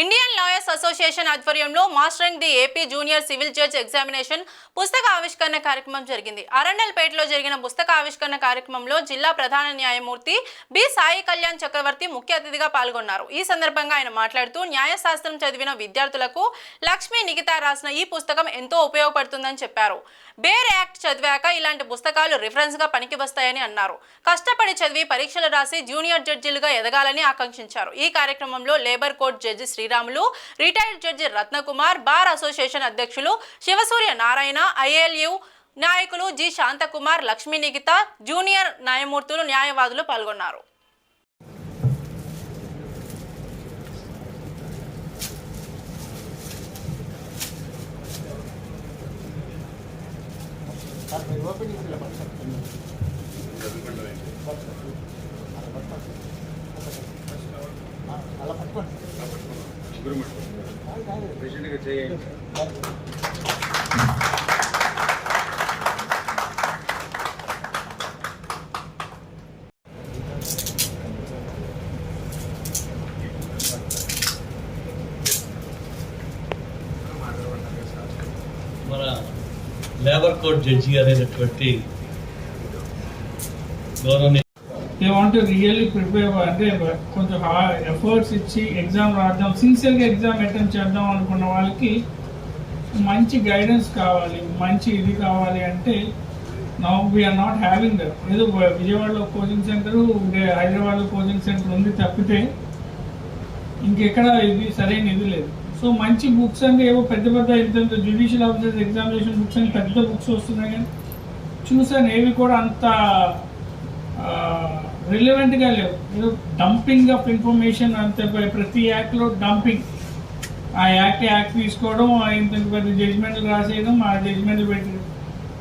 Indian lawyers association ఆధ్వర్యంలో mastering the AP junior civil judge examination పుస్తక ఆవిష్కరణ కార్యక్రమం జరిగింది. అరండల్పేటలో జరిగిన పుస్తక ఆవిష్కరణ కార్యక్రమంలో జిల్లా ప్రధాన న్యాయమూర్తి బి సాయి కళ్యాణ్ చక్రవర్తి ముఖ్య అతిథిగా పాల్గొన్నారు. ఈ సందర్భంగా ఆయన మాట్లాడుతూ న్యాయశాస్త్రం చదివిన విద్యార్థులకు లక్ష్మీ నిఖిత రాసిన ఈ పుస్తకం ఎంతో ఉపయోగపడుతుందని చెప్పారు. బేర్ యాక్ట్ చదివాక ఇలాంటి పుస్తకాలు రిఫరెన్స్ గా పనికి వస్తాయని అన్నారు. కష్టపడి చదివి పరీక్షలు రాసి జూనియర్ జడ్జిలుగా ఎదగాలని ఆకాంక్షించారు. ఈ కార్యక్రమంలో labour court judge Sriramulu, retired judge Ratnakumar, bar association అధ్యక్షులు శివసూర్య నారాయణ, ఐఎల్యు నాయకులు జి శాంతకుమార్, లక్ష్మీ నిఖిత, జూనియర్ న్యాయమూర్తులు, న్యాయవాదులు పాల్గొన్నారు. మన లేబర్ కోర్ట్ జడ్జి అనేటువంటి government they want to really prepare అంటే కొంచెం ఎఫర్ట్స్ ఇచ్చి ఎగ్జామ్ రాద్దాం, సిన్సియర్గా ఎగ్జామ్ అటెంప్ట్ చేద్దాం అనుకున్న వాళ్ళకి మంచి గైడెన్స్ కావాలి, మంచి ఇది కావాలి. అంటే now we are not having that. ఏదో విజయవాడలో కోచింగ్ సెంటర్, హైదరాబాద్లో కోచింగ్ సెంటర్ ఉంది తప్పితే ఇంకెక్కడ ఇది సరైన ఇది లేదు. సో మంచి బుక్స్ అంటే ఏవో పెద్ద పెద్ద ఇంత జ్యుడిషియల్ ఆఫీసర్స్ ఎగ్జామినేషన్ బుక్స్ అని పెద్ద బుక్స్ వస్తున్నాయి, కానీ చూసాను ఏవి కూడా అంత రిలవెంట్గా లేవు. ఏదో డంపింగ్ ఆఫ్ ఇన్ఫర్మేషన్, అంత ప్రతి యాక్ట్లో డంపింగ్. ఆ యాక్ట్ తీసుకోవడం, ఇంత పెద్ద జడ్జిమెంట్లు రాసేయడం, ఆ జడ్జిమెంట్లు పెట్టడం,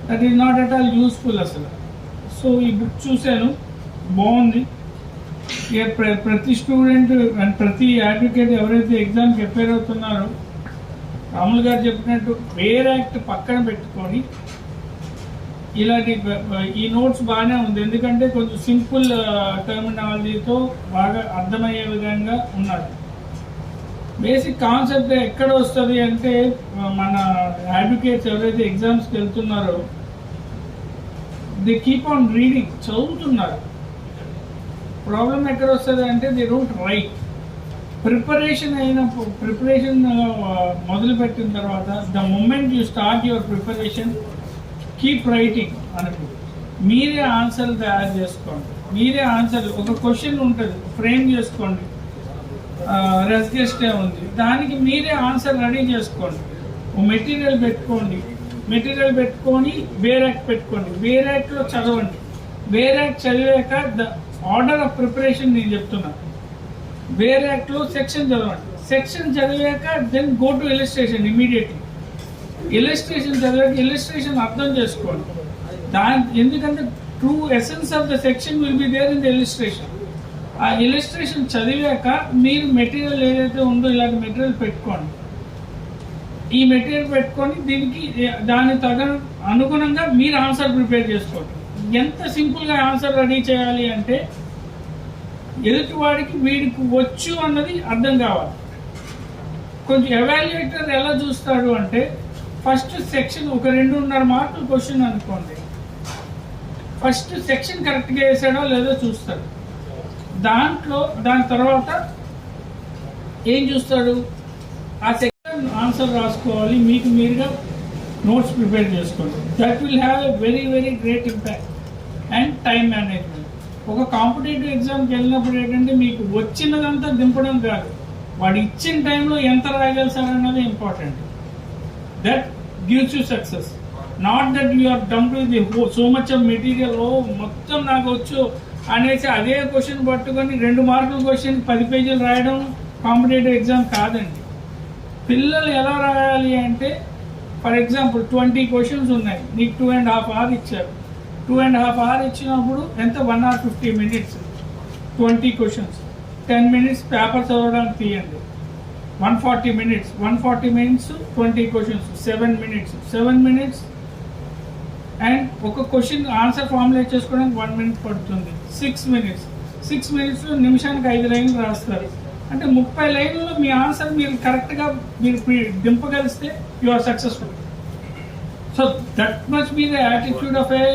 that is not at all useful అసలు. సో ఈ బుక్ చూశాను, బాగుంది. ప్రతి స్టూడెంట్ అండ్ ప్రతి అడ్వకేట్ ఎవరైతే ఎగ్జామ్కి ప్రిపేర్ అవుతున్నారో రాములు గారు చెప్పినట్టు వేర్ యాక్ట్ పక్కన పెట్టుకొని ఇలాంటి ఈ నోట్స్ బాగానే ఉంది. ఎందుకంటే కొంచెం సింపుల్ టర్మినాలజీతో బాగా అర్థమయ్యే విధంగా ఉన్నారు. బేసిక్ కాన్సెప్ట్ ఎక్కడ వస్తుంది అంటే మన అడ్వకేట్స్ ఎవరైతే ఎగ్జామ్స్కి వెళ్తున్నారో దే కీప్ ఆన్ రీడింగ్, చదువుతున్నారు. ప్రాబ్లం ఎక్కడ వస్తుంది అంటే దే డోంట్ రైట్. ప్రిపరేషన్ మొదలుపెట్టిన తర్వాత the moment you start your preparation keep writing అనుకో. మీరే ఆన్సర్ తయారు చేసుకోండి, మీరే ఆన్సర్. ఒక క్వశ్చన్ ఉంటుంది, ఫ్రేమ్ చేసుకోండి. రెస్గెస్టే ఉంది, దానికి మీరే ఆన్సర్ రెడీ చేసుకోండి. మెటీరియల్ పెట్టుకొని వేర్ యాక్ట్ పెట్టుకోండి. వేర్ యాక్ట్లో చదవండి. వేర్ యాక్ట్ చదివాక ద ఆర్డర్ ఆఫ్ ప్రిపరేషన్ నేను చెప్తున్నా. వేర్ యాక్ట్లో సెక్షన్ చదవండి. సెక్షన్ చదివాక then go to illustration immediately. Illustration చదివాక ఇలిస్ట్రేషన్ అర్థం చేసుకోండి. ఎందుకంటే true essence of the section will be there in the illustration. ఆ ఇలిస్ట్రేషన్ చదివాక మీరు మెటీరియల్ ఏదైతే ఉందో ఇలాంటి మెటీరియల్ పెట్టుకోండి. ఈ మెటీరియల్ పెట్టుకొని దీనికి దాని అనుగుణంగా మీరు ఆన్సర్ ప్రిపేర్ చేసుకోండి. ఎంత సింపుల్గా ఆన్సర్ రెడీ చేయాలి అంటే ఎదుటి వాడికి వీడికి వచ్చు అన్నది అర్థం కావాలి. కొంచెం ఎవాల్యుయేటర్ ఎలా చూస్తాడు అంటే ఫస్ట్ సెక్షన్ ఒక 2.5 మార్కులు క్వశ్చన్ అనుకోండి, ఫస్ట్ సెక్షన్ కరెక్ట్గా వేసాడో లేదో చూస్తాడు. దాని తర్వాత ఏం చూస్తాడు, ఆ సెక్షన్ ఆన్సర్ రాసుకోవాలి. మీకు మీరుగా నోట్స్ ప్రిపేర్ చేసుకోండి. That will have a very very great impact and time management. ఒక కాంపిటేటివ్ ఎగ్జామ్కి వెళ్ళినప్పుడు ఏంటంటే మీకు వచ్చినదంతా దింపడం కాదు, వాడు ఇచ్చిన టైంలో ఎంత రాయగలుగుతారన్నది important. That gives you success, not that you are dumped with so much of material. మొత్తం నాకు వచ్చు అనేసి అదే క్వశ్చన్ పట్టుకొని 2 మార్కుల క్వశ్చన్ 10 పేజీలు రాయడం కాంపిటేటివ్ ఎగ్జామ్ కాదండి. పిల్లలు ఎలా రాయాలి అంటే ఫర్ ఎగ్జాంపుల్ 20 క్వశ్చన్స్ ఉన్నాయి, నీకు 2.5 hours ఇచ్చారు. 2.5 hours ఇచ్చినప్పుడు ఎంత, 1 hour 50 minutes, 20 questions, 10 minutes paper చదవడానికి తీయండి. 140 minutes, 20 క్వశ్చన్స్, 7 minutes అండ్ ఒక క్వశ్చన్ ఆన్సర్ ఫార్ములేట్ చేసుకోవడానికి 1 minute పడుతుంది. 6 minutes, 6 minutes నిమిషానికి 5 లైన్లు రాస్తారు. అంటే 30 లైన్లలో మీ ఆన్సర్ మీరు కరెక్ట్గా మీరు దింపగలిస్తే you are successful. So that must be the attitude of a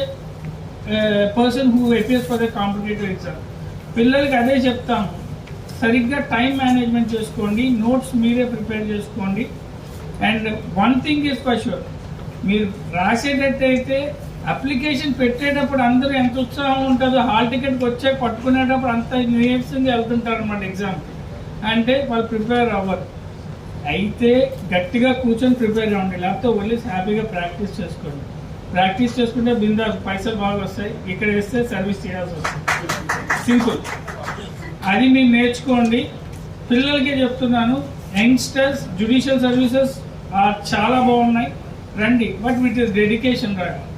person who appears for the competitive exam. పిల్లలకి అదే చెప్తాము, సరిగ్గా టైం మేనేజ్మెంట్ చేసుకోండి, నోట్స్ మీరే ప్రిపేర్ చేసుకోండి. And one thing is for sure, మీరు రాసేటట్టయితే అప్లికేషన్ పెట్టేటప్పుడు అందరూ ఎంత ఉత్సాహం ఉంటుందో హాల్ టికెట్కి వచ్చే పట్టుకునేటప్పుడు అంత నీరసంగా వెళ్తుంటారు అన్నమాట ఎగ్జామ్కి. అంటే వాళ్ళు ప్రిపేర్ అవ్వరు. అయితే గట్టిగా కూర్చొని ప్రిపేర్ అవ్వండి, లేకపోతే వెళ్ళి హ్యాపీగా ప్రాక్టీస్ చేసుకోండి. ప్రాక్టీస్ చేసుకుంటే బిందాస్ పైసలు బాగా వస్తాయి, ఇక్కడ వేస్తే సర్వీస్ చేయాల్సి వస్తుంది. సింపుల్. అది మీరు నేర్చుకోండి. పిల్లలకే చెప్తున్నాను, యంగ్స్టర్స్ జ్యుడిషియల్ సర్వీసెస్ చాలా బాగున్నాయి, రండి. బట్ విత్ డెడికేషన్ రాయాలి.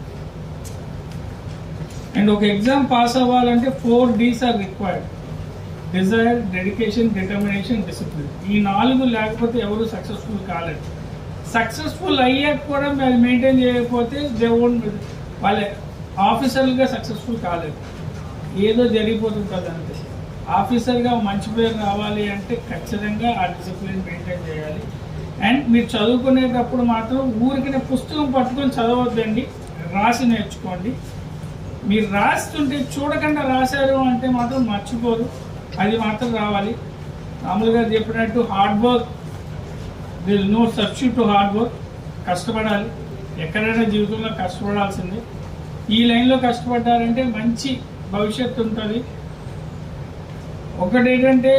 అండ్ ఒక ఎగ్జామ్ పాస్ అవ్వాలంటే 4 Ds are required: desire, dedication, determination, discipline. ఈ 4 లేకపోతే ఎవరు సక్సెస్ఫుల్ కాలేదు. సక్సెస్ఫుల్ అయ్యాక కూడా మీరు మెయింటైన్ చేయకపోతే వాళ్ళ ఆఫీసర్లుగా సక్సెస్ఫుల్ కాలేదు, ఏదో జరిగిపోతుంటుంది అంతే. ఆఫీసర్గా మంచి పేరు రావాలి అంటే ఖచ్చితంగా ఆ డిసిప్లిన్ మెయింటైన్ చేయాలి. అండ్ మీరు చదువుకునేటప్పుడు మాత్రం ఊరికి పుస్తకం పట్టుకొని చదవద్దండి, రాసి నేర్చుకోండి. మీరు రాస్తుంటే చూడకుండా రాశారు అంటే మాత్రం మర్చిపోరు, అది మాత్రం రావాలి. మామూలుగా చెప్పినట్టు hard work, there is no substitute to hard work. కష్టపడాలి, ఎక్కడైనా జీవితంలో కష్టపడాల్సిందే. ఈ లైన్లో కష్టపడ్డారంటే మంచి భవిష్యత్తు ఉంటుంది. ఒకటేంటంటే